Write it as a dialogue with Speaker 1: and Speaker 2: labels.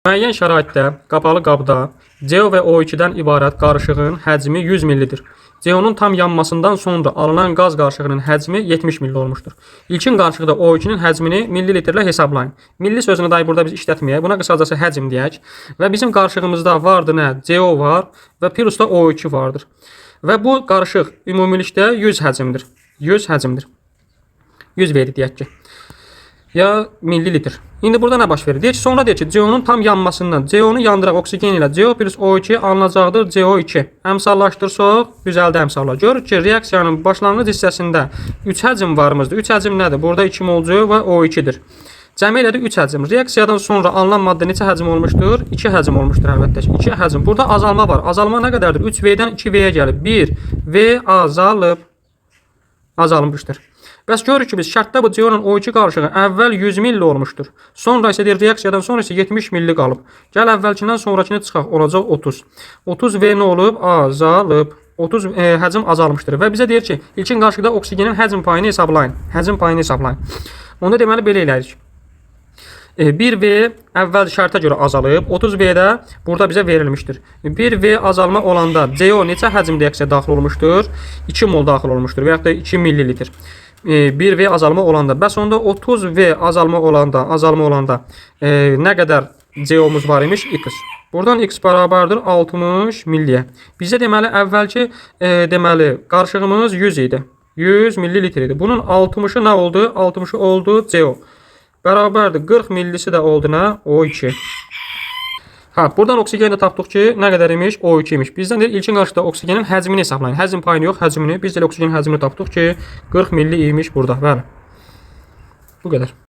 Speaker 1: Müəyyən şəraitdə qapalı qabda CO və O2-dən ibarət qarışığın həcmi 100 millidir. CO-nun tam yanmasından sonra alınan qaz qarışığının həcmi 70 milli olmuşdur. İlkin qarışıqda O2-nin həcmini millilitrlə hesablayın. Milli sözünü dahi burada biz işlətməyək. Buna qısacası həcm deyək. Və bizim qarışığımızda vardı nə? CO var və plus da O2 vardır. Və bu qarışıq ümumilikdə 100 həcmdir. 100 həcmdir. 100 verdi deyək ki. Ya millilitr. İndi burada nə baş verir? Deyək ki, sonra deyək ki, CO-nun tam yanmasından, CO-nu yandıraq oksigen ilə CO plus O2 alınacaqdır CO2. Əmsallaşdırsaq, düzəldi əmsallar. Görürük ki, reaksiyanın başlanğıc hissəsində 3 həcm varımızdır. 3 həcm nədir? Burada 2 molcu və O2-dir. Cəmi elədi 3 həcm. Reaksiyadan sonra alınan maddə neçə həcm olmuşdur? 2 həcm olmuşdur əlbəttə. 2 həcm. Burada azalma var. Azalma nə qədərdir? 3V'dən 2V'yə gəlib. 1V azalmışdır. Bəs görürük ki, biz şərtdə bu CO-nun O2 qarışığı əvvəl 100 milli olmuşdur. Sonra isə deyir, reaksiyadan sonra isə 70 milli qalıb. Gəl əvvəlkindən sonrakini çıxaq, olacaq 30. 30V nə olub? Azalıb. 30 həcm azalmışdır. Və bizə deyir ki, ilkin qarışıqda oksigenin həcm payını hesablayın. Həcm payını hesablayın. Onda deməli belə eləyirik. 1V əvvəl şərtə görə azalıb, 30V-də burada bizə verilmişdir. 1V azalma olanda CO neçə həcm reaksiya daxil olmuşdur? 2 mol daxil olmuşdur və yaxud da 2 millilitr. 1V azalma olanda, bəs onda 30V azalma olanda nə qədər CO-muz var imiş? X. Buradan X bərabərdir 60 milliyə. Bizə deməli əvvəlki qarışığımız 100 idi. 100 millilitr idi. Bunun 60'ı nə oldu? 60'ı oldu CO. Bərabərdir 40 millisi də oldu nə? O2. Buradan oksigeni də tapdıq ki, nə qədər imiş? O2 imiş. Bizdən deyir, ilkin qarışıqda oksigenin həcmini hesablayın. Həcm payını yox, həcmini. Biz də oksigenin həcmini tapdıq ki, 40 milli imiş burada. Bəli. Bu qədər.